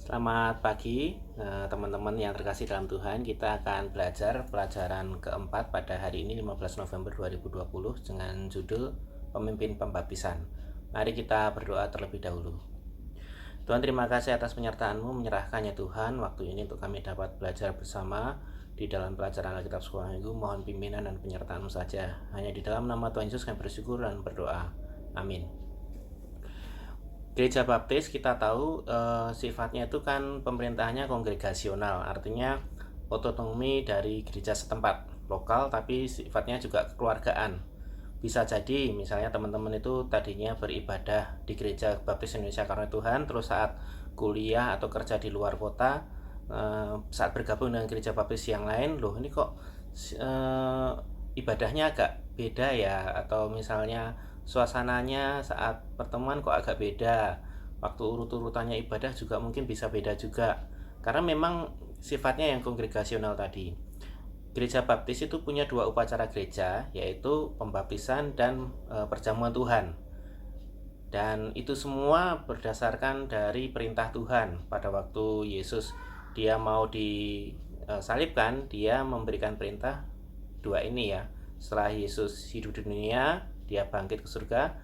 Selamat pagi, teman-teman yang terkasih dalam Tuhan. Kita akan belajar pelajaran keempat pada hari ini 15 November 2020 dengan judul Pemimpin Pembaptisan. Mari kita berdoa terlebih dahulu. Tuhan, terima kasih atas penyertaan-Mu, menyerahkannya Tuhan waktu ini untuk kami dapat belajar bersama di dalam pelajaran Alkitab sekolah minggu. Mohon pimpinan dan penyertaan-Mu saja. Hanya di dalam nama Tuhan Yesus kami bersyukur dan berdoa. Amin. Gereja Baptis kita tahu sifatnya itu kan pemerintahannya kongregasional, artinya otonomi dari gereja setempat lokal, tapi sifatnya juga kekeluargaan. Bisa jadi misalnya teman-teman itu tadinya beribadah di Gereja Baptis Indonesia Karena Tuhan, terus saat kuliah atau kerja di luar kota, saat bergabung dengan gereja baptis yang lain, loh ini kok ibadahnya agak beda ya, atau misalnya suasananya saat pertemuan kok agak beda, waktu urut-urutannya ibadah juga mungkin bisa beda juga, karena memang sifatnya yang kongregasional tadi. Gereja Baptis itu punya dua upacara gereja, yaitu pembaptisan dan perjamuan Tuhan. Dan itu semua berdasarkan dari perintah Tuhan. Pada waktu Yesus dia mau disalibkan, dia memberikan perintah dua ini ya. Setelah Yesus hidup di dunia, dia bangkit ke surga,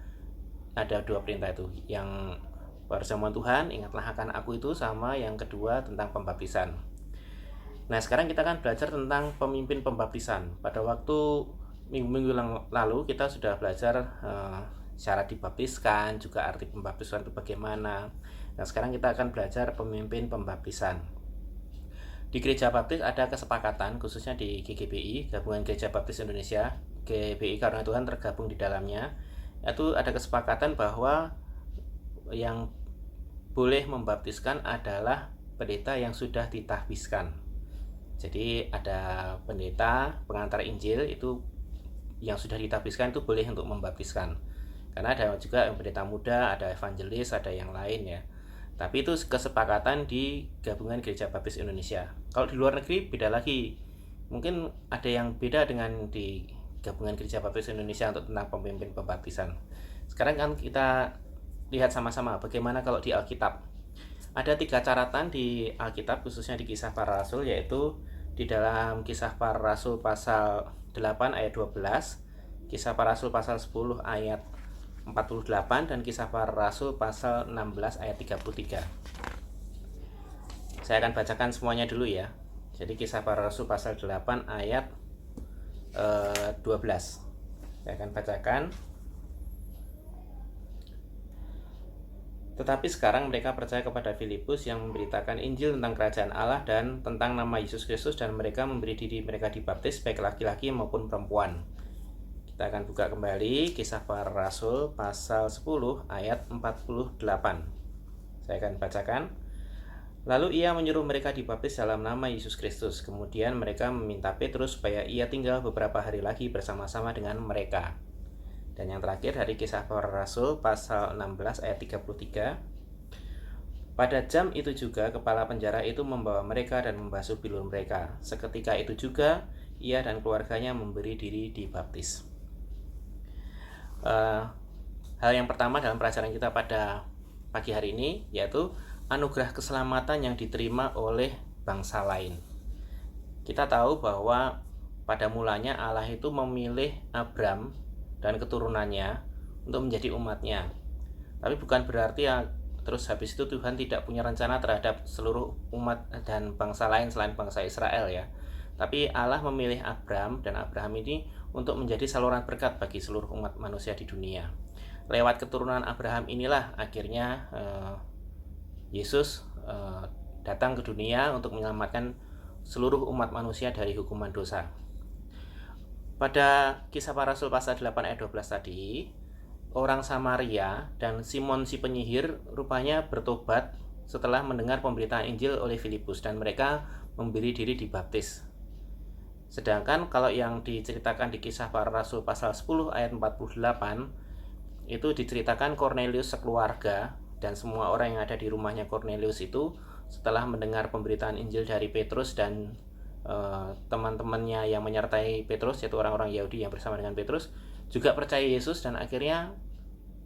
ada dua perintah itu. Yang perjamuan Tuhan, ingatlah akan aku itu, sama yang kedua tentang pembaptisan. Nah, sekarang kita akan belajar tentang pemimpin pembaptisan. Pada waktu minggu-minggu lalu kita sudah belajar syarat dibaptiskan, juga arti pembaptisan itu bagaimana. Nah, sekarang kita akan belajar pemimpin pembaptisan. Di Gereja Baptis ada kesepakatan, khususnya di GGBI, Gabungan Gereja Baptis Indonesia, GBI Karena Tuhan tergabung di dalamnya, itu ada kesepakatan bahwa yang boleh membaptiskan adalah pendeta yang sudah ditahbiskan. Jadi ada pendeta pengantar Injil itu yang sudah ditahbiskan itu boleh untuk membaptiskan. Karena ada juga yang pendeta muda, ada evangelis, ada yang lain ya. Tapi itu kesepakatan di Gabungan Gereja Baptis Indonesia. Kalau di luar negeri beda lagi. Mungkin ada yang beda dengan di Gabungan Gereja Baptis Indonesia untuk tentang pemimpin pembaptisan. Sekarang kan kita lihat sama-sama bagaimana kalau di Alkitab. Ada 3 catatan di Alkitab, khususnya di Kisah Para Rasul, yaitu di dalam Kisah Para Rasul pasal 8 ayat 12, Kisah Para Rasul pasal 10 ayat 48, dan Kisah Para Rasul pasal 16 ayat 33. Saya akan bacakan semuanya dulu ya. Jadi Kisah Para Rasul pasal 8 ayat 12. Saya akan bacakan. Tetapi sekarang mereka percaya kepada Filipus yang memberitakan Injil tentang kerajaan Allah dan tentang nama Yesus Kristus, dan mereka memberi diri mereka dibaptis, baik laki-laki maupun perempuan. Kita akan buka kembali Kisah Para Rasul pasal 10 ayat 48. Saya akan bacakan. Lalu ia menyuruh mereka dibaptis dalam nama Yesus Kristus. Kemudian mereka meminta Petrus supaya ia tinggal beberapa hari lagi bersama-sama dengan mereka. Dan yang terakhir dari Kisah Para Rasul pasal 16 ayat 33. Pada jam itu juga kepala penjara itu membawa mereka dan membasuh bilur mereka. Seketika itu juga ia dan keluarganya memberi diri dibaptis. Hal yang pertama dalam pelajaran kita pada pagi hari ini yaitu anugerah keselamatan yang diterima oleh bangsa lain. Kita tahu bahwa pada mulanya Allah itu memilih Abram dan keturunannya untuk menjadi umatnya. Tapi bukan berarti ya terus habis itu Tuhan tidak punya rencana terhadap seluruh umat dan bangsa lain selain bangsa Israel ya. Tapi Allah memilih Abram, dan Abraham ini untuk menjadi saluran berkat bagi seluruh umat manusia di dunia. Lewat keturunan Abraham inilah akhirnya Yesus datang ke dunia untuk menyelamatkan seluruh umat manusia dari hukuman dosa. Pada Kisah Para Rasul pasal 8 ayat 12 tadi, orang Samaria dan Simon si penyihir rupanya bertobat setelah mendengar pemberitaan Injil oleh Filipus, dan mereka memberi diri dibaptis. Sedangkan kalau yang diceritakan di Kisah Para Rasul pasal 10 ayat 48, itu diceritakan Kornelius sekeluarga dan semua orang yang ada di rumahnya Kornelius itu setelah mendengar pemberitaan Injil dari Petrus dan teman-temannya yang menyertai Petrus, yaitu orang-orang Yahudi yang bersama dengan Petrus, juga percaya Yesus dan akhirnya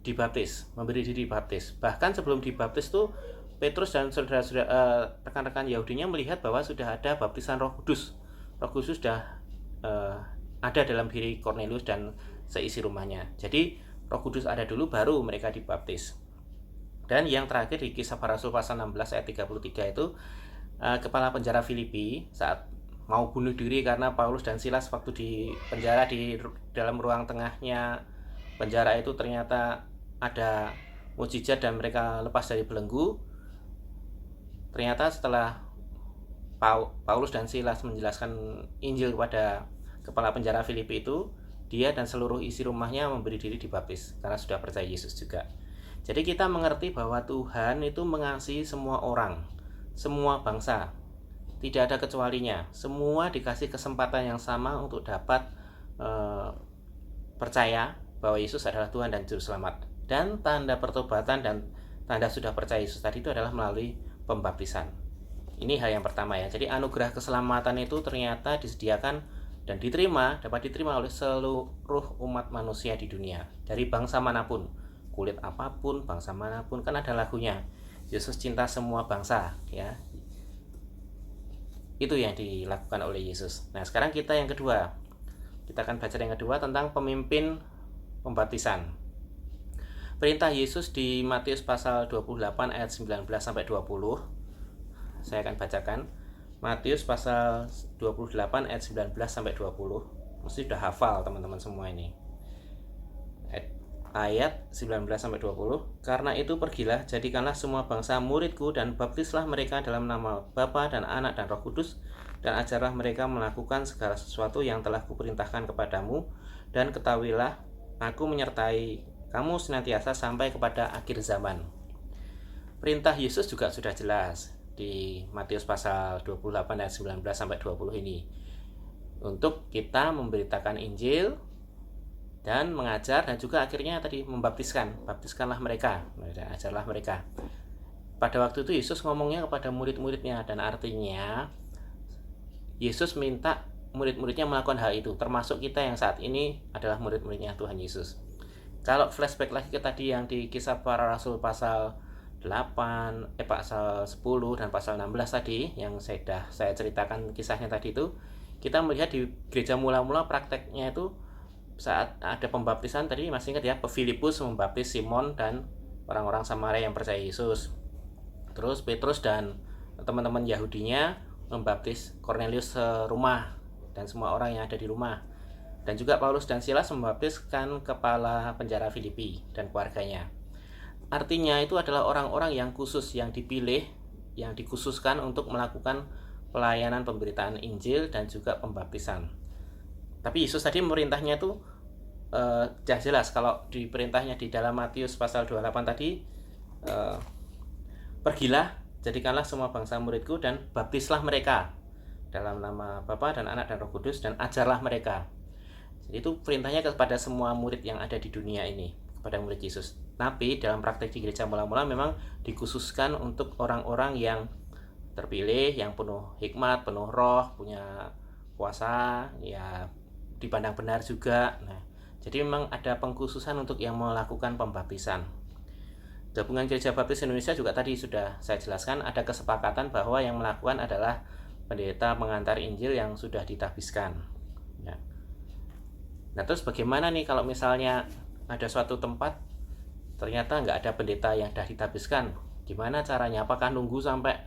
dibaptis, memberi diri dibaptis. Bahkan sebelum dibaptis tuh Petrus dan rekan-rekan Yahudinya melihat bahwa sudah ada baptisan Roh Kudus. Roh Kudus sudah ada dalam diri Kornelius dan seisi rumahnya. Jadi Roh Kudus ada dulu baru mereka dibaptis. Dan yang terakhir di Kisah Para Rasul pasal 16 ayat 33 itu kepala penjara Filipi saat mau bunuh diri karena Paulus dan Silas waktu di penjara, di dalam ruang tengahnya penjara itu ternyata ada mukjizat dan mereka lepas dari belenggu. Ternyata setelah Paulus dan Silas menjelaskan Injil kepada kepala penjara Filipi itu, dia dan seluruh isi rumahnya memberi diri dibaptis karena sudah percaya Yesus juga. Jadi kita mengerti bahwa Tuhan itu mengasihi semua orang, semua bangsa, tidak ada kecualinya. Semua dikasih kesempatan yang sama untuk dapat percaya bahwa Yesus adalah Tuhan dan Juru Selamat. Dan tanda pertobatan dan tanda sudah percaya Yesus tadi itu adalah melalui pembaptisan. Ini hal yang pertama ya. Jadi anugerah keselamatan itu ternyata disediakan dan dapat diterima oleh seluruh umat manusia di dunia, dari bangsa manapun, kulit apapun, bangsa manapun. Kan ada lagunya, Yesus cinta semua bangsa ya. Itu yang dilakukan oleh Yesus. Nah, sekarang kita yang kedua. Kita akan baca yang kedua tentang pemimpin pembaptisan. Perintah Yesus di Matius pasal 28 ayat 19 sampai 20. Saya akan bacakan. Matius pasal 28 ayat 19 sampai 20. Mesti sudah hafal teman-teman semua ini. Ayat 19 sampai 20. Karena itu pergilah, jadikanlah semua bangsa muridku dan baptislah mereka dalam nama Bapa dan Anak dan Roh Kudus, dan ajarlah mereka melakukan segala sesuatu yang telah kuperintahkan kepadamu, dan ketahuilah aku menyertai kamu senantiasa sampai kepada akhir zaman. Perintah Yesus juga sudah jelas di Matius pasal 28 ayat 19 sampai 20 ini. Untuk kita memberitakan Injil dan mengajar, dan juga akhirnya tadi membaptiskan. Baptiskanlah mereka, ajarlah mereka. Pada waktu itu Yesus ngomongnya kepada murid-muridnya, dan artinya Yesus minta murid-muridnya melakukan hal itu, termasuk kita yang saat ini adalah murid-muridnya Tuhan Yesus. Kalau flashback lagi ke tadi yang di Kisah Para Rasul pasal 8, pasal 10 dan pasal 16 tadi yang saya ceritakan kisahnya tadi itu, kita melihat di gereja mula-mula prakteknya itu saat ada pembaptisan tadi, masih ingat ya, Filipus membaptis Simon dan orang-orang Samaria yang percaya Yesus. Terus Petrus dan teman-teman Yahudinya membaptis Kornelius serumah dan semua orang yang ada di rumah. Dan juga Paulus dan Silas membaptiskan kepala penjara Filipi dan keluarganya. Artinya itu adalah orang-orang yang khusus, yang dipilih, yang dikhususkan untuk melakukan pelayanan pemberitaan Injil dan juga pembaptisan. Tapi Yesus tadi memerintahnya itu jelas. Kalau di perintahnya di dalam Matius pasal 28 tadi, pergilah, jadikanlah semua bangsa muridku dan baptislah mereka dalam nama Bapa dan Anak dan Roh Kudus, dan ajarlah mereka. Jadi itu perintahnya kepada semua murid yang ada di dunia ini, kepada murid Yesus. Tapi dalam praktek di gereja mula-mula memang dikhususkan untuk orang-orang yang terpilih, yang penuh hikmat, penuh roh, punya kuasa, ya dipandang benar juga. Nah, jadi memang ada pengkhususan untuk yang melakukan pembaptisan. Gabungan Gereja Baptis Indonesia juga tadi sudah saya jelaskan, ada kesepakatan bahwa yang melakukan adalah pendeta pengantar Injil yang sudah ditabiskan. Ya. Nah, terus bagaimana nih kalau misalnya ada suatu tempat ternyata nggak ada pendeta yang sudah ditabiskan? Gimana caranya? Apakah nunggu sampai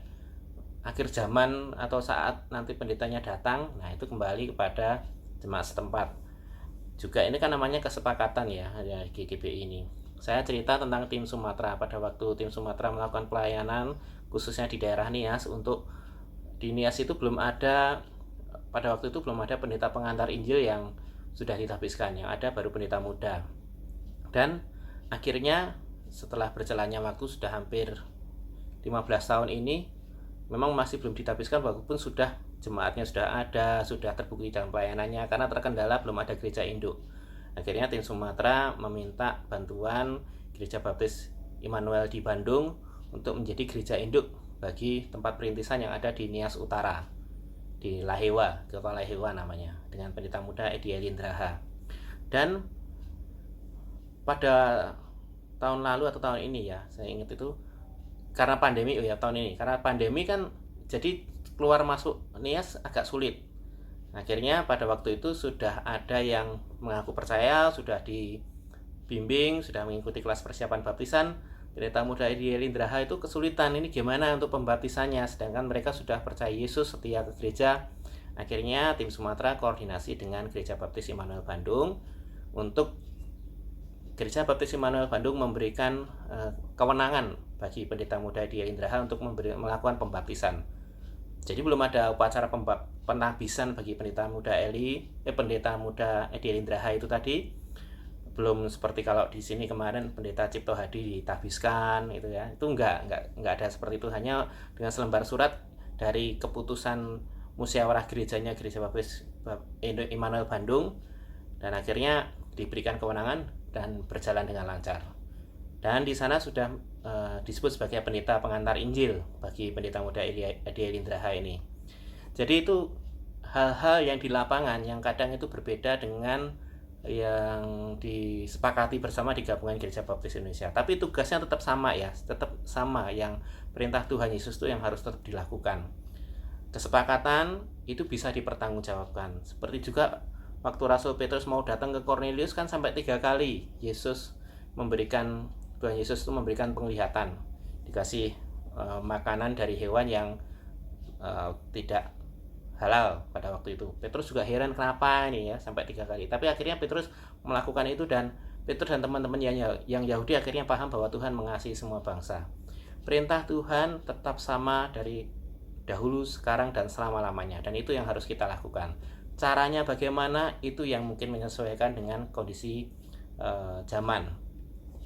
akhir zaman atau saat nanti pendetanya datang? Nah, itu kembali kepada jemaat setempat. Juga ini kan namanya kesepakatan ya GGB ini. Saya cerita tentang tim Sumatera. Pada waktu tim Sumatera melakukan pelayanan khususnya di daerah Nias, untuk di Nias itu pada waktu itu belum ada pendeta pengantar Injil yang sudah ditabiskan. Yang ada baru pendeta muda. Dan akhirnya setelah berjalannya waktu sudah hampir 15 tahun ini, memang masih belum ditabiskan walaupun sudah jemaatnya sudah ada, sudah terbukti dalam pelayanannya, karena terkendala belum ada gereja induk. Akhirnya tim Sumatera meminta bantuan Gereja Baptis Immanuel di Bandung untuk menjadi gereja induk bagi tempat perintisan yang ada di Nias Utara, di Lahewa, Kota Lahewa namanya, dengan pendeta muda Edi Elindraha. Dan pada tahun lalu atau tahun ini ya, saya ingat itu karena pandemi, oh ya tahun ini, karena pandemi kan jadi keluar masuk Nias agak sulit. Akhirnya pada waktu itu sudah ada yang mengaku percaya, sudah dibimbing, sudah mengikuti kelas persiapan baptisan. Pendeta muda Ediel Indraha itu kesulitan, ini gimana untuk pembaptisannya, sedangkan mereka sudah percaya Yesus, setia ke gereja. Akhirnya tim Sumatera koordinasi dengan Gereja Baptis Immanuel Bandung untuk Gereja Baptis Immanuel Bandung memberikan kewenangan bagi pendeta muda Ediel Indraha untuk melakukan pembaptisan. Jadi belum ada upacara penahbisan bagi pendeta muda Ediel Indraha itu tadi. Belum seperti kalau di sini kemarin pendeta Cipto Hadi ditahbiskan itu ya. Itu enggak ada seperti itu, hanya dengan selembar surat dari keputusan musyawarah gerejanya Gereja Baptis Immanuel Bandung, dan akhirnya diberikan kewenangan dan berjalan dengan lancar. Dan di sana sudah disebut sebagai pendeta pengantar Injil bagi pendeta muda Ediel Indraha ini. Jadi itu hal-hal yang di lapangan yang kadang itu berbeda dengan yang disepakati bersama di gabungan Gereja Baptis Indonesia. Tapi tugasnya tetap sama ya, tetap sama, yang perintah Tuhan Yesus itu yang harus tetap dilakukan. Kesepakatan itu bisa dipertanggungjawabkan. Seperti juga waktu Rasul Petrus mau datang ke Kornelius kan sampai 3 kali Tuhan Yesus itu memberikan penglihatan, dikasih makanan dari hewan yang tidak halal pada waktu itu. Petrus juga heran kenapa ini ya sampai 3 kali. Tapi akhirnya Petrus melakukan itu, dan Petrus dan teman-teman yang Yahudi akhirnya paham bahwa Tuhan mengasihi semua bangsa. Perintah Tuhan tetap sama dari dahulu, sekarang, dan selama-lamanya, dan itu yang harus kita lakukan. Caranya bagaimana itu yang mungkin menyesuaikan dengan kondisi zaman.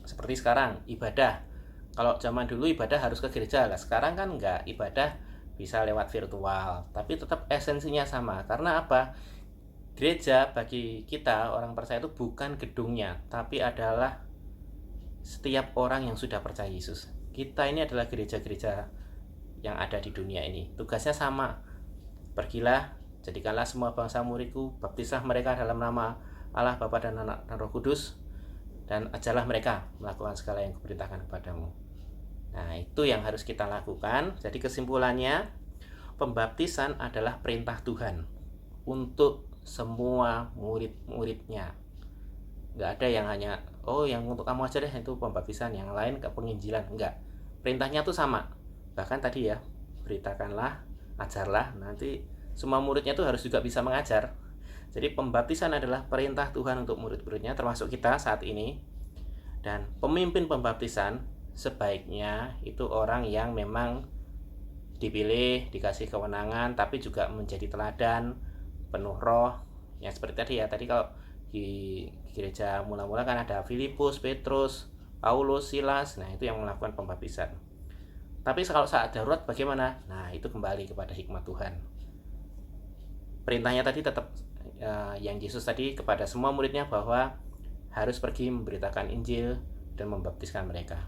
Seperti sekarang ibadah. Kalau zaman dulu ibadah harus ke gereja lah, sekarang kan enggak, ibadah bisa lewat virtual, tapi tetap esensinya sama. Karena apa? Gereja bagi kita orang percaya itu bukan gedungnya, tapi adalah setiap orang yang sudah percaya Yesus. Kita ini adalah gereja-gereja yang ada di dunia ini. Tugasnya sama. Pergilah, jadikanlah semua bangsa muridku, baptislah mereka dalam nama Allah Bapa dan Anak dan Roh Kudus, dan ajarlah mereka melakukan segala yang kuperintahkan kepadamu. Nah, itu yang harus kita lakukan. Jadi kesimpulannya, pembaptisan adalah perintah Tuhan untuk semua murid-muridnya. Nggak ada yang hanya, oh yang untuk kamu aja deh itu pembaptisan, yang lain ke penginjilan. Enggak. Perintahnya tuh sama. Bahkan tadi ya, beritakanlah, ajarlah, nanti semua muridnya tuh harus juga bisa mengajar. Jadi pembaptisan adalah perintah Tuhan untuk murid-muridnya, termasuk kita saat ini. Dan pemimpin pembaptisan sebaiknya itu orang yang memang dipilih, dikasih kewenangan, tapi juga menjadi teladan, penuh roh. Yang seperti tadi ya, tadi kalau di gereja mula-mula kan ada Filipus, Petrus, Paulus, Silas. Nah, itu yang melakukan pembaptisan. Tapi kalau saat darurat bagaimana? Nah, itu kembali kepada hikmat Tuhan. Perintahnya tadi tetap yang Yesus tadi kepada semua muridnya, bahwa harus pergi memberitakan Injil dan membaptiskan mereka.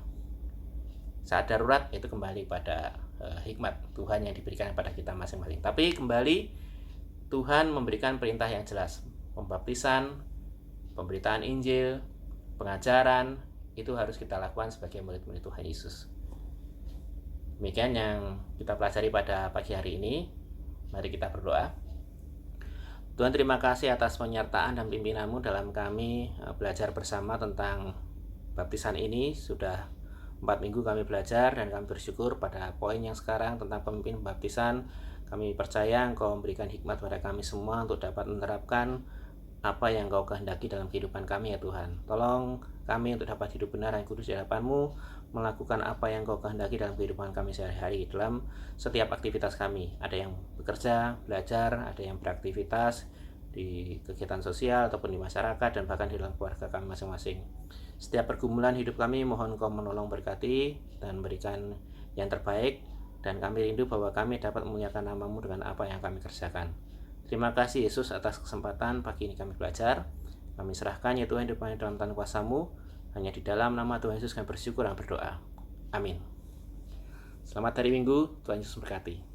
Saat darurat itu kembali pada hikmat Tuhan yang diberikan kepada kita masing-masing. Tapi kembali Tuhan memberikan perintah yang jelas. Pembaptisan, pemberitaan Injil, pengajaran, itu harus kita lakukan sebagai murid-murid Tuhan Yesus. Demikian yang kita pelajari pada pagi hari ini. Mari kita berdoa. Tuhan, terima kasih atas penyertaan dan pimpinanmu dalam kami belajar bersama tentang baptisan ini. Sudah 4 minggu kami belajar, dan kami bersyukur pada poin yang sekarang tentang pemimpin baptisan. Kami percaya Engkau memberikan hikmat pada kami semua untuk dapat menerapkan apa yang Engkau kehendaki dalam kehidupan kami ya Tuhan. Tolong kami untuk dapat hidup benar dan kudus di hadapan-Mu, melakukan apa yang Engkau kehendaki dalam kehidupan kami sehari-hari, dalam setiap aktivitas kami. Ada yang bekerja, belajar, ada yang beraktivitas di kegiatan sosial ataupun di masyarakat, dan bahkan di dalam keluarga kami masing-masing. Setiap pergumulan hidup kami, mohon Engkau menolong, berkati, dan berikan yang terbaik, dan kami rindu bahwa kami dapat memuliakan nama-Mu dengan apa yang kami kerjakan. Terima kasih Yesus atas kesempatan pagi ini kami belajar. Kami serahkan ya Tuhan hidup kami dalam tangan kuasa-Mu. Hanya di dalam nama Tuhan Yesus kami bersyukur dan berdoa. Amin. Selamat hari Minggu, Tuhan Yesus berkati.